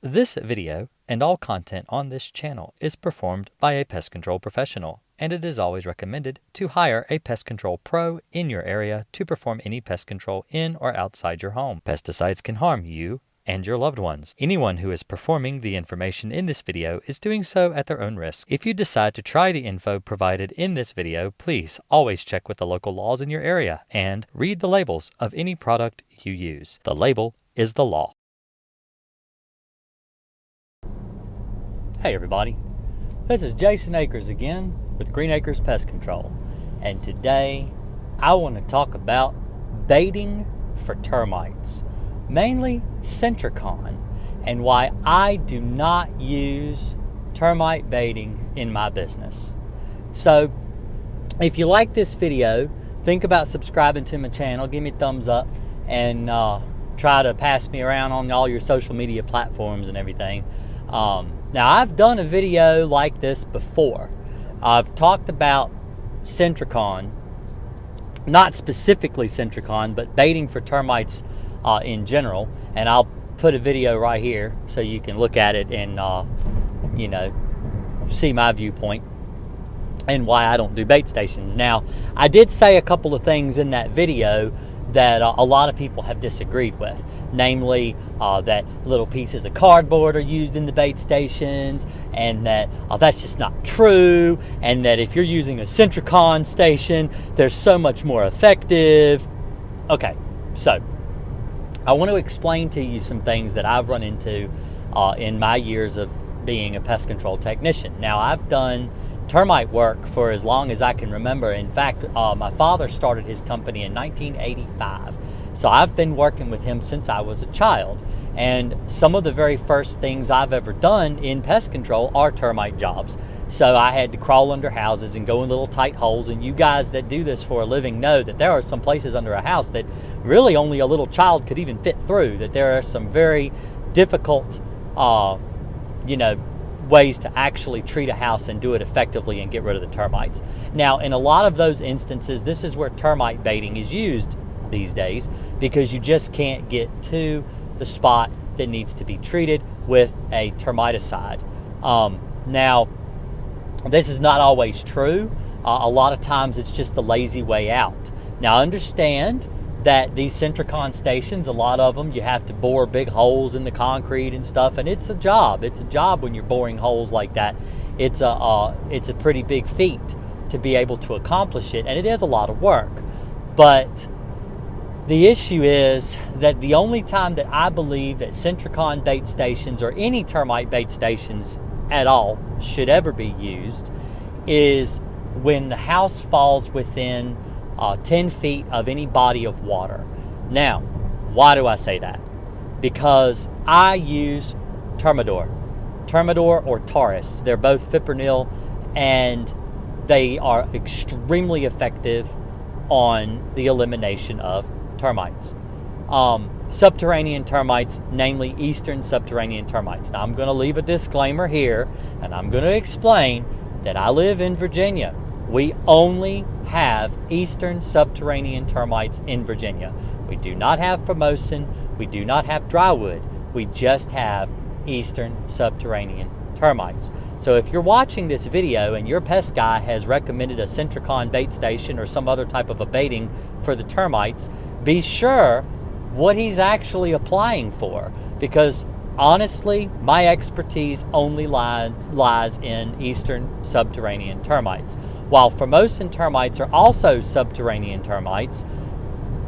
This video and all content on this channel is performed by a pest control professional, and it is always recommended to hire a pest control pro in your area to perform any pest control in or outside your home. Pesticides can harm you and your loved ones. Anyone who is performing the information in this video is doing so at their own risk. If you decide to try the info provided in this video, please always check with the local laws in your area and read the labels of any product you use. The label is the law. Hey everybody, this is Jason Akers again with Green Acres Pest Control, and today I want to talk about baiting for termites, mainly Sentricon, and why I do not use termite baiting in my business. So if you like this video, think about subscribing to my channel, give me a thumbs up, and try to pass me around on all your social media platforms and everything. Now, I've done a video like this before. I've talked about Sentricon, not specifically Sentricon, but baiting for termites in general. And I'll put a video right here so you can look at it and, see my viewpoint and why I don't do bait stations. Now, I did say a couple of things in that video that a lot of people have disagreed with, namely that little pieces of cardboard are used in the bait stations, and that that's just not true, and that if you're using a Sentricon station, they're so much more effective. Okay, so I want to explain to you some things that I've run into in my years of being a pest control technician. Now, I've done termite work for as long as I can remember. In fact, my father started his company in 1985. So I've been working with him since I was a child. And some of the very first things I've ever done in pest control are termite jobs. So I had to crawl under houses and go in little tight holes. And you guys that do this for a living know that there are some places under a house that really only a little child could even fit through, that there are some very difficult, ways to actually treat a house and do it effectively and get rid of the termites. Now, in a lot of those instances, this is where termite baiting is used these days, because you just can't get to the spot that needs to be treated with a termiticide. Now, this is not always true. A lot of times it's just the lazy way out. Now, understand that these Sentricon stations, a lot of them, you have to bore big holes in the concrete and stuff, and it's a job. It's a job when you're boring holes like that. It's a pretty big feat to be able to accomplish it, and it is a lot of work. But the issue is that the only time that I believe that Sentricon bait stations or any termite bait stations at all should ever be used is when the house falls within 10 feet of any body of water. Now, why do I say that? Because I use Termidor or Taurus. They're both fipronil, and they are extremely effective on the elimination of termites. Subterranean termites, namely eastern subterranean termites. Now, I'm going to leave a disclaimer here, and I'm going to explain that I live in Virginia. We only have eastern subterranean termites in Virginia. We do not have Formosan. We do not have drywood. We just have eastern subterranean termites. So if you're watching this video and your pest guy has recommended a Sentricon bait station or some other type of a baiting for the termites, be sure what he's actually applying for, because honestly, my expertise only lies in eastern subterranean termites. While Formosan termites are also subterranean termites,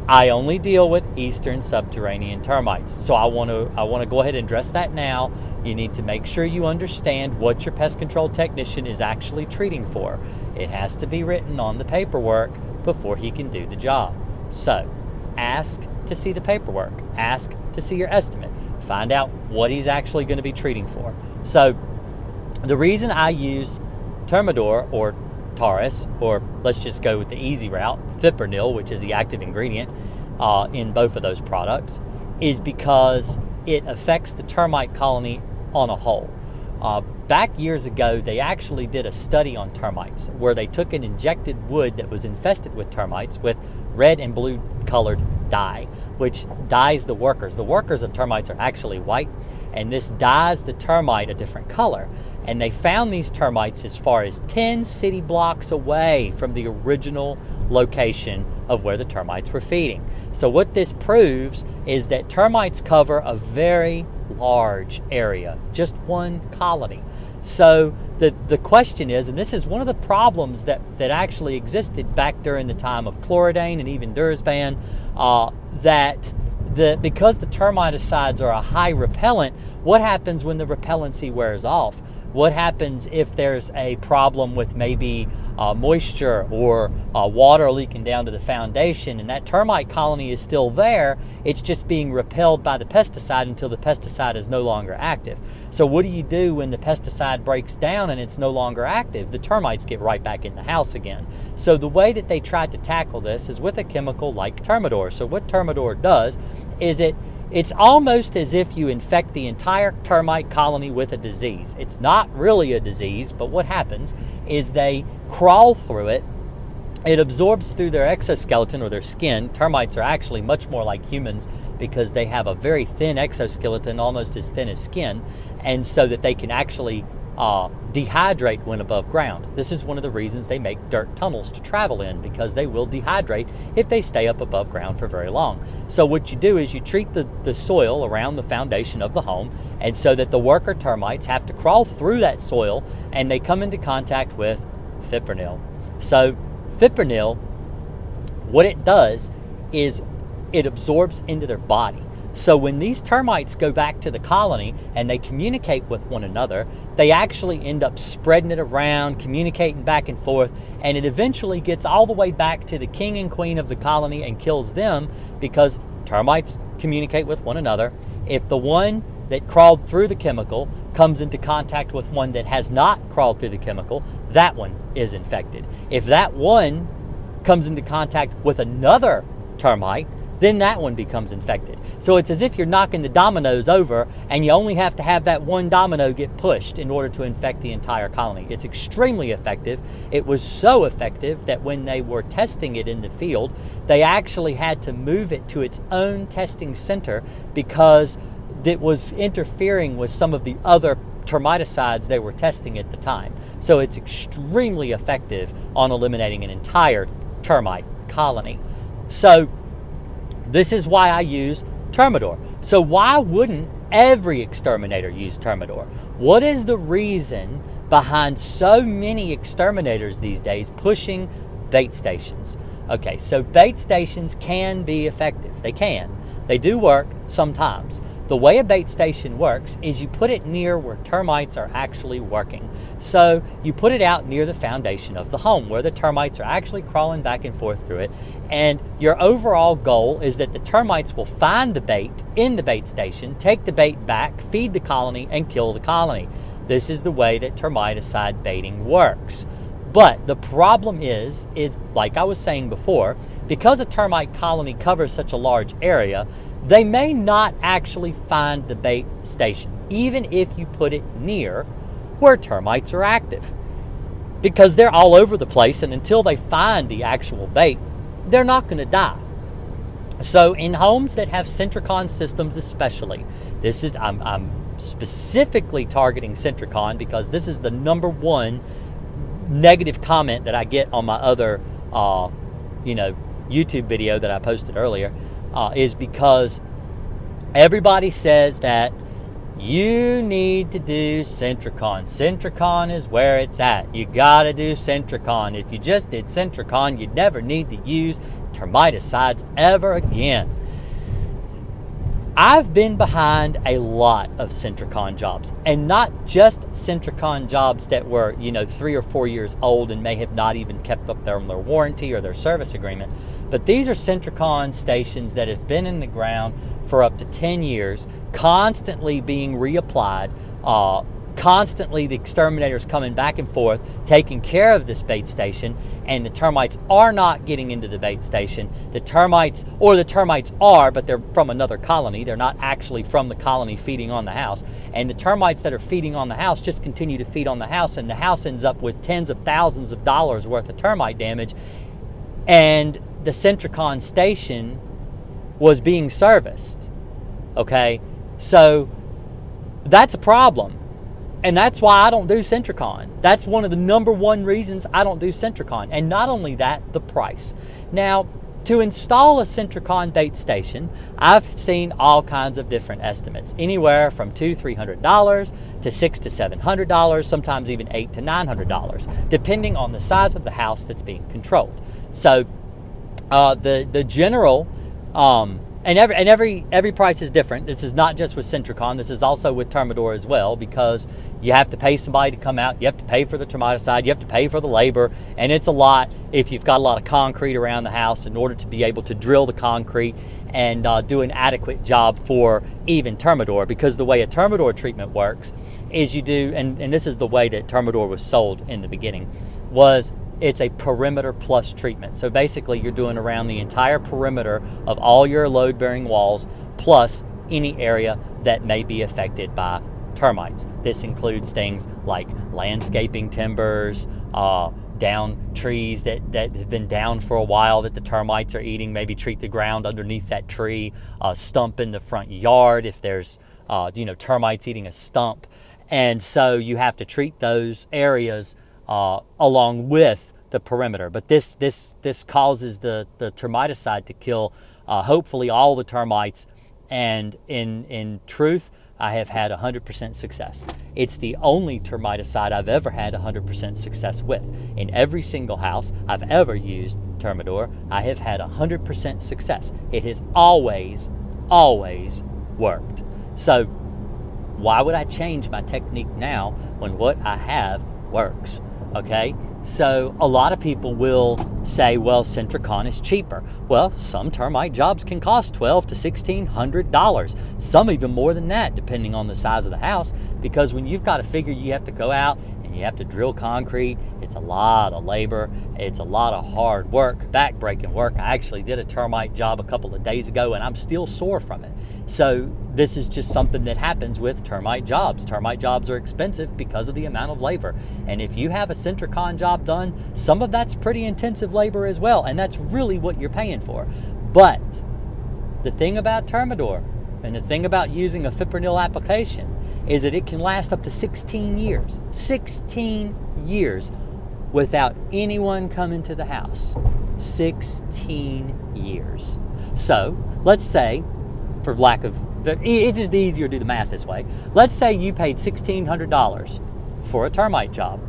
I only deal with eastern subterranean termites. So I want to go ahead and address that now. You need to make sure you understand what your pest control technician is actually treating for. It has to be written on the paperwork before he can do the job. So ask to see the paperwork. Ask to see your estimate. Find out what he's actually going to be treating for. So the reason I use Termidor or Taurus, or let's just go with the easy route, fipronil, which is the active ingredient in both of those products, is because it affects the termite colony on a whole. Back years ago, they actually did a study on termites where they took an injected wood that was infested with termites with red and blue colored dye, which dyes the workers. The workers of termites are actually white, and this dyes the termite a different color. And they found these termites as far as 10 city blocks away from the original location of where the termites were feeding. So what this proves is that termites cover a very large area, just one colony. So the question is, and this is one of the problems that actually existed back during the time of chloridane and even Dursban, because the termiticides are a high repellent, what happens when the repellency wears off? What happens if there's a problem with maybe moisture or water leaking down to the foundation, and that termite colony is still there? It's just being repelled by the pesticide until the pesticide is no longer active. So what do you do when the pesticide breaks down and it's no longer active? The termites get right back in the house again. So the way that they tried to tackle this is with a chemical like Termidor. So what Termidor does is it's almost as if you infect the entire termite colony with a disease. It's not really a disease, but what happens is they crawl through it. It absorbs through their exoskeleton or their skin. Termites are actually much more like humans because they have a very thin exoskeleton, almost as thin as skin, and so that they can actually dehydrate when above ground. This is one of the reasons they make dirt tunnels to travel in, because they will dehydrate if they stay up above ground for very long. So what you do is you treat the soil around the foundation of the home, and so that the worker termites have to crawl through that soil and they come into contact with fipronil. So fipronil, what it does is it absorbs into their body. So when these termites go back to the colony and they communicate with one another, they actually end up spreading it around, communicating back and forth, and it eventually gets all the way back to the king and queen of the colony and kills them, because termites communicate with one another. If the one that crawled through the chemical comes into contact with one that has not crawled through the chemical, that one is infected. If that one comes into contact with another termite, then that one becomes infected. So it's as if you're knocking the dominoes over and you only have to have that one domino get pushed in order to infect the entire colony. It's extremely effective. It was so effective that when they were testing it in the field, they actually had to move it to its own testing center because it was interfering with some of the other termiticides they were testing at the time. So it's extremely effective on eliminating an entire termite colony. So this is why I use Termidor. So why wouldn't every exterminator use Termidor? What is the reason behind so many exterminators these days pushing bait stations? Okay, so bait stations can be effective. They can. They do work sometimes. The way a bait station works is you put it near where termites are actually working. So you put it out near the foundation of the home where the termites are actually crawling back and forth through it. And your overall goal is that the termites will find the bait in the bait station, take the bait back, feed the colony, and kill the colony. This is the way that termiticide baiting works. But the problem is like I was saying before, because a termite colony covers such a large area, they may not actually find the bait station, even if you put it near where termites are active, because they're all over the place, and until they find the actual bait, they're not going to die. So in homes that have Sentricon systems especially, I'm specifically targeting Sentricon because this is the number one negative comment that I get on my other YouTube video that I posted earlier, is because everybody says that you need to do Sentricon. Sentricon is where it's at. You gotta do Sentricon. If you just did Sentricon, you'd never need to use termiticides ever again. I've been behind a lot of Sentricon jobs, and not just Sentricon jobs that were 3 or 4 years old and may have not even kept up their warranty or their service agreement, but these are Sentricon stations that have been in the ground for up to 10 years, constantly being reapplied, constantly the exterminators coming back and forth, taking care of this bait station, and the termites are not getting into the bait station. The termites are, but they're from another colony. They're not actually from the colony feeding on the house. And the termites that are feeding on the house just continue to feed on the house, and the house ends up with tens of thousands of dollars worth of termite damage. And the Sentricon station was being serviced. Okay, so That's a problem. And that's why I don't do Sentricon. That's one of the number one reasons I don't do Sentricon. And not only that, the price. Now, to install a Sentricon bait station, I've seen all kinds of different estimates, anywhere from $200-300 to $600 to $700, sometimes even $800 to $900, depending on the size of the house that's being controlled. So the general, and every price is different. This is not just with Sentricon. This is also with Termidor as well, because you have to pay somebody to come out. You have to pay for the termiticide. You have to pay for the labor, and it's a lot if you've got a lot of concrete around the house in order to be able to drill the concrete and do an adequate job for even Termidor. Because the way a Termidor treatment works is you do, and this is the way that Termidor was sold in the beginning, was it's a perimeter plus treatment. So basically you're doing around the entire perimeter of all your load-bearing walls plus any area that may be affected by termites. This includes things like landscaping timbers, down trees that have been down for a while that the termites are eating. Maybe treat the ground underneath that tree, stump in the front yard if there's termites eating a stump. And so you have to treat those areas along with the perimeter. But this causes the termiticide to kill hopefully all the termites. And in truth, I have had 100% success. It's the only termiticide I've ever had 100% success with. In every single house I've ever used Termidor, I have had 100% success. It has always worked. So why would I change my technique now when what I have works? Okay, so a lot of people will say, well, Sentricon is cheaper. Well, some termite jobs can cost $1,200 to $1,600, some even more than that, depending on the size of the house, because when you've got to figure you have to go out and you have to drill concrete, it's a lot of labor, it's a lot of hard work, back-breaking work. I actually did a termite job a couple of days ago, and I'm still sore from it. So this is just something that happens with termite jobs. Termite jobs are expensive because of the amount of labor. And if you have a Sentricon job done, some of that's pretty intensive labor as well, and that's really what you're paying for. But the thing about Termidor and the thing about using a fipronil application is that it can last up to 16 years. 16 years without anyone coming to the house. 16 years. So let's say, for lack of, it's just easier to do the math this way. Let's say you paid $1,600 for a termite job.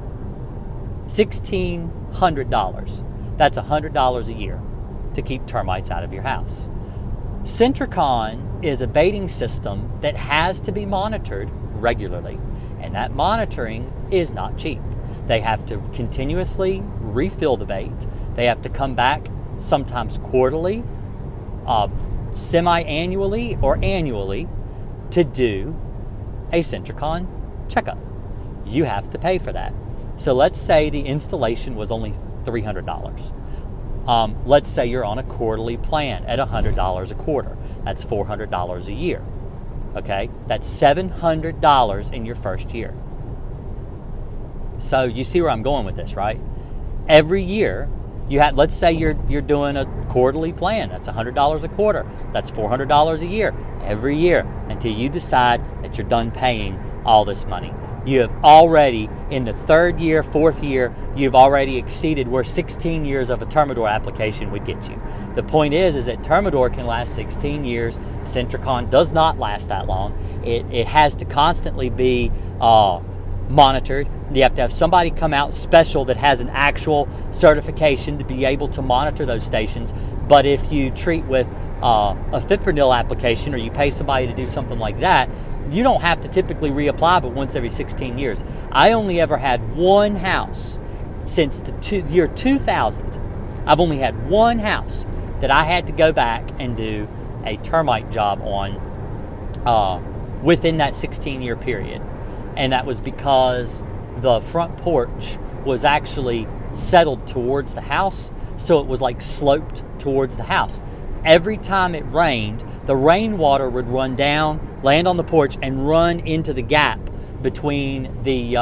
$1,600. That's $100 a year to keep termites out of your house. Sentricon is a baiting system that has to be monitored regularly, and that monitoring is not cheap. They have to continuously refill the bait. They have to come back sometimes quarterly, semi-annually or annually to do a Sentricon checkup. You have to pay for that. So let's say the installation was only $300. Let's say you're on a quarterly plan at $100 a quarter. That's $400 a year. Okay, that's $700 in your first year. So you see where I'm going with this, right? Every year, you have, let's say you're doing a quarterly plan. That's $100 a quarter. That's $400 a year, every year, until you decide that you're done paying all this money. You have already, in the third year, fourth year, you've already exceeded where 16 years of a Termidor application would get you. The point is that Termidor can last 16 years. Sentricon does not last that long. It has to constantly be monitored. You have to have somebody come out special that has an actual certification to be able to monitor those stations. But if you treat with a fipronil application, or you pay somebody to do something like that, you don't have to typically reapply but once every 16 years. I only ever had one house since the year 2000. I've only had one house that I had to go back and do a termite job on within that 16-year period. And that was because the front porch was actually settled towards the house, so it was like sloped towards the house. Every time it rained, the rainwater would run down, land on the porch, and run into the gap between the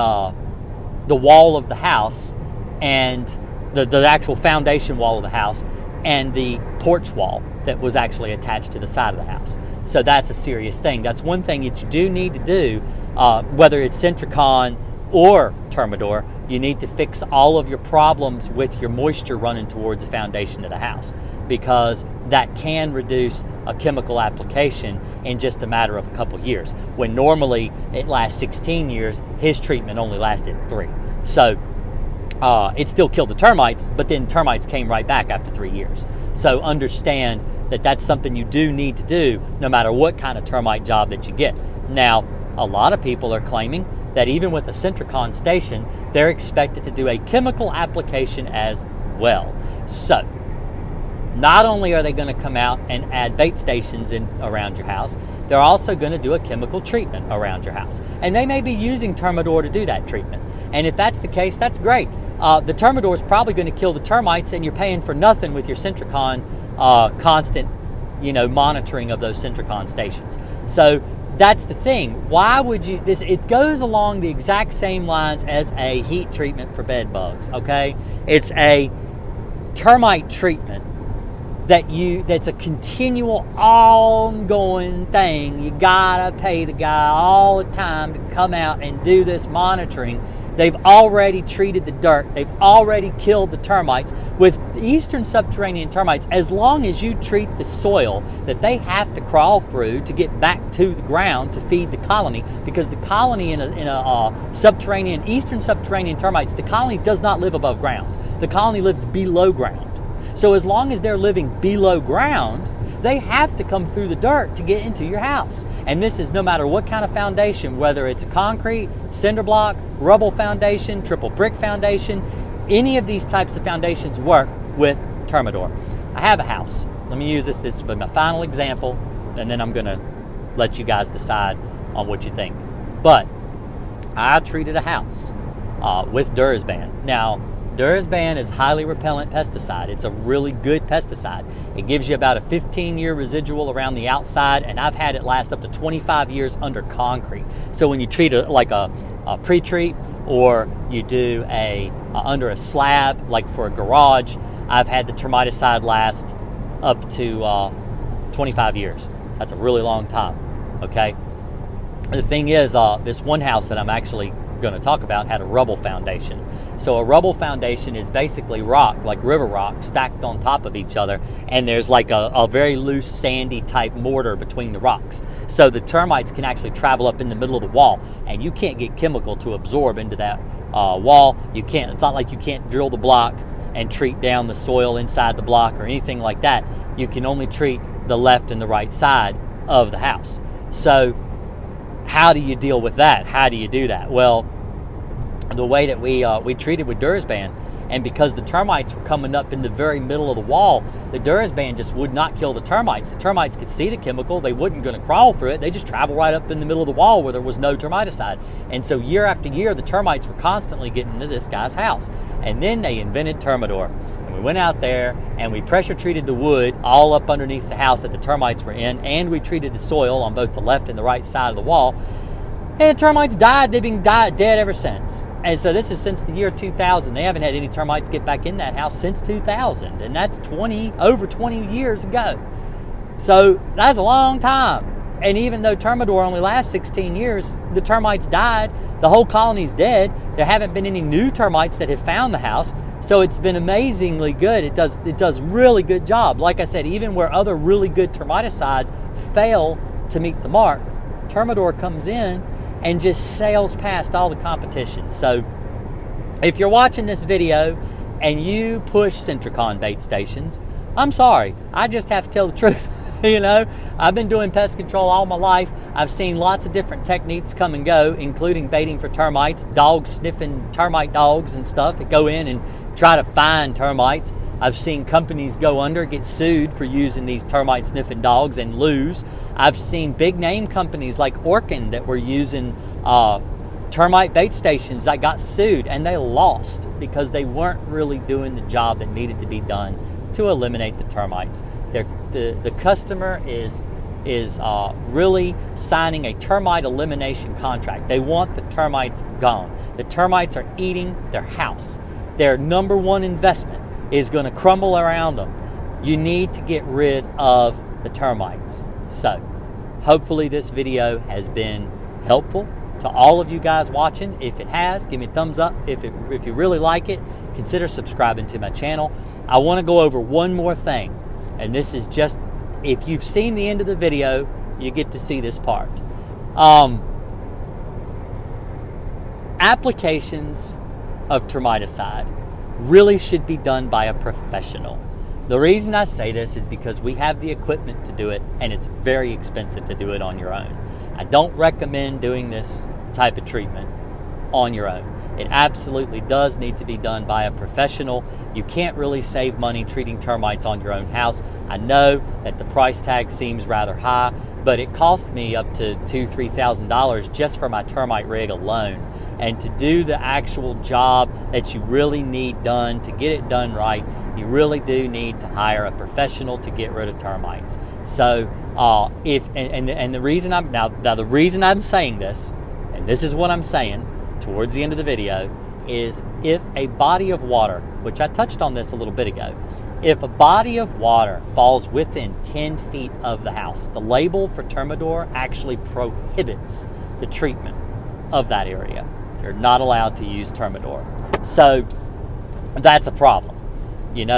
wall of the house and the actual foundation wall of the house and the porch wall that was actually attached to the side of the house. So that's a serious thing. That's one thing that you do need to do, whether it's Sentricon or Termidor. You need to fix all of your problems with your moisture running towards the foundation of the house, because that can reduce a chemical application in just a matter of a couple years. When normally it lasts 16 years, his treatment only lasted 3. So it still killed the termites, but then termites came right back after 3 years. So understand that that's something you do need to do no matter what kind of termite job that you get. Now, a lot of people are claiming that even with a Sentricon station, they're expected to do a chemical application as well. So, not only are they going to come out and add bait stations in around your house, they're also going to do a chemical treatment around your house. And they may be using Termidor to do that treatment. And if that's the case, that's great. The Termidor is probably going to kill the termites, and you're paying for nothing with your Sentricon constant, monitoring of those Sentricon stations. So that's the thing. Why would you? It goes along the exact same lines as a heat treatment for bed bugs. Okay, it's a termite treatment that's a continual, ongoing thing. You gotta pay the guy all the time to come out and do this monitoring. They've already treated the dirt. They've already killed the termites. With eastern subterranean termites, as long as you treat the soil that they have to crawl through to get back to the ground to feed the colony, because the colony in a eastern subterranean termites, the colony does not live above ground. The colony lives below ground. So as long as they're living below ground, they have to come through the dirt to get into your house. And this is no matter what kind of foundation, whether it's a concrete, cinder block, rubble foundation, triple brick foundation, any of these types of foundations work with Termidor. I have a house. Let me use this is my final example, and then I'm gonna let you guys decide on what you think. But I treated a house with Durazban. Now, Durazban is highly repellent pesticide. It's a really good pesticide. It gives you about a 15-year residual around the outside, and I've had it last up to 25 years under concrete. So when you treat it like a pre-treat, or you do under a slab, like for a garage, I've had the termiticide last up to 25 years. That's a really long time, okay? The thing is, this one house that I'm actually going to talk about had a rubble foundation. So a rubble foundation is basically rock, like river rock, stacked on top of each other, and there's like a very loose sandy type mortar between the rocks. So the termites can actually travel up in the middle of the wall, and you can't get chemical to absorb into that wall. You can't. It's not like you can't drill the block and treat down the soil inside the block or anything like that. You can only treat the left and the right side of the house. So how do you deal with that? How do you do that? Well, the way that we treated with Durazban, and because the termites were coming up in the very middle of the wall, the Durazban just would not kill the termites. The termites could see the chemical. They weren't going to crawl through it. They just travel right up in the middle of the wall where there was no termiticide. And so year after year, the termites were constantly getting into this guy's house. And then they invented Termidor. And we went out there and we pressure treated the wood all up underneath the house that the termites were in, and we treated the soil on both the left and the right side of the wall. And the termites died. They've been dead ever since. And so this is since the year 2000. They haven't had any termites get back in that house since 2000. And that's over 20 years ago. So that's a long time. And even though Termidor only lasts 16 years, the termites died. The whole colony's dead. There haven't been any new termites that have found the house. So it's been amazingly good. It does really good job. Like I said, even where other really good termiticides fail to meet the mark, Termidor comes in and just sails past all the competition. So if you're watching this video and you push Sentricon bait stations, I'm sorry. I just have to tell the truth. I've been doing pest control all my life. I've seen lots of different techniques come and go, including baiting for termites, dogs sniffing termite dogs and stuff that go in and try to find termites. I've seen companies go under, get sued for using these termite sniffing dogs and lose. I've seen big name companies like Orkin that were using termite bait stations that got sued, and they lost because they weren't really doing the job that needed to be done to eliminate the termites. The customer is really signing a termite elimination contract. They want the termites gone. The termites are eating their house. Their number one investment is going to crumble around them. You need to get rid of the termites. So hopefully this video has been helpful to all of you guys watching. If it has, give me a thumbs up. If you really like it, consider subscribing to my channel. I want to go over one more thing, and this is just, if you've seen the end of the video, you get to see this part. Applications of termiticide really should be done by a professional. The reason I say this is because we have the equipment to do it, and it's very expensive to do it on your own. I don't recommend doing this type of treatment on your own. It absolutely does need to be done by a professional. You can't really save money treating termites on your own house. I know that the price tag seems rather high, but it cost me up to $2,000-3,000 just for my termite rig alone. And to do the actual job that you really need done, to get it done right, you really do need to hire a professional to get rid of termites. So the reason I'm saying this, and this is what I'm saying towards the end of the video, is if a body of water, which I touched on this a little bit ago, if a body of water falls within 10 feet of the house, the label for Termidor actually prohibits the treatment of that area. You're not allowed to use Termidor. So that's a problem,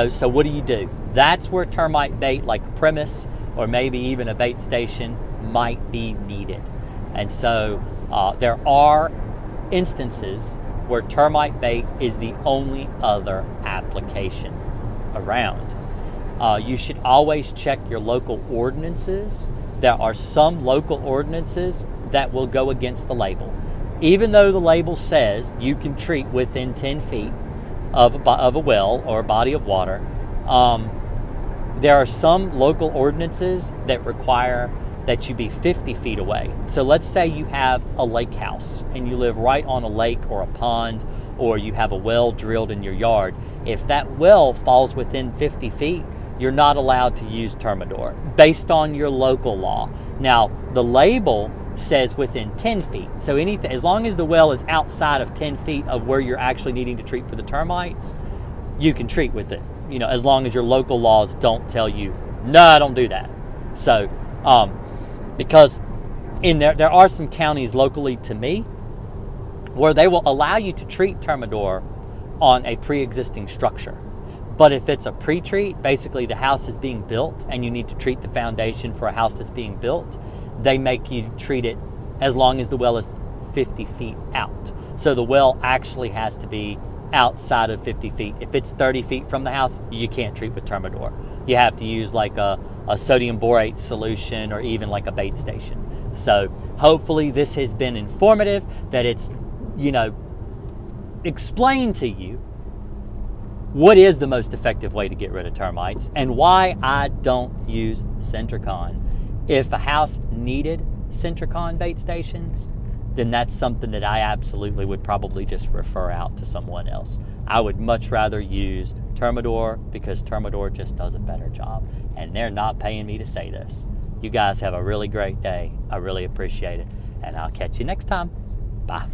so what do? That's where termite bait, like a premise or maybe even a bait station, might be needed. And so there are instances where termite bait is the only other application around. You should always check your local ordinances. There are some local ordinances that will go against the label. Even though the label says you can treat within 10 feet of a well or a body of water, there are some local ordinances that require that you be 50 feet away. So let's say you have a lake house and you live right on a lake or a pond, or you have a well drilled in your yard. If that well falls within 50 feet, you're not allowed to use Termidor based on your local law. Now, the label says within 10 feet. So anything, as long as the well is outside of 10 feet of where you're actually needing to treat for the termites, you can treat with it, as long as your local laws don't tell you, no, don't do that. So, because there are some counties locally to me where they will allow you to treat Termidor on a pre-existing structure. But if it's a pre-treat, basically the house is being built and you need to treat the foundation for a house that's being built, they make you treat it as long as the well is 50 feet out. So the well actually has to be outside of 50 feet. If it's 30 feet from the house, you can't treat with Termidor. You have to use like a sodium borate solution or even like a bait station. So hopefully this has been informative, that it's, explained to you what is the most effective way to get rid of termites and why I don't use Sentricon. If a house needed Sentricon bait stations, then that's something that I absolutely would probably just refer out to someone else. I would much rather use Termidor because Termidor just does a better job, and they're not paying me to say this. You guys have a really great day. I really appreciate it, and I'll catch you next time. Bye.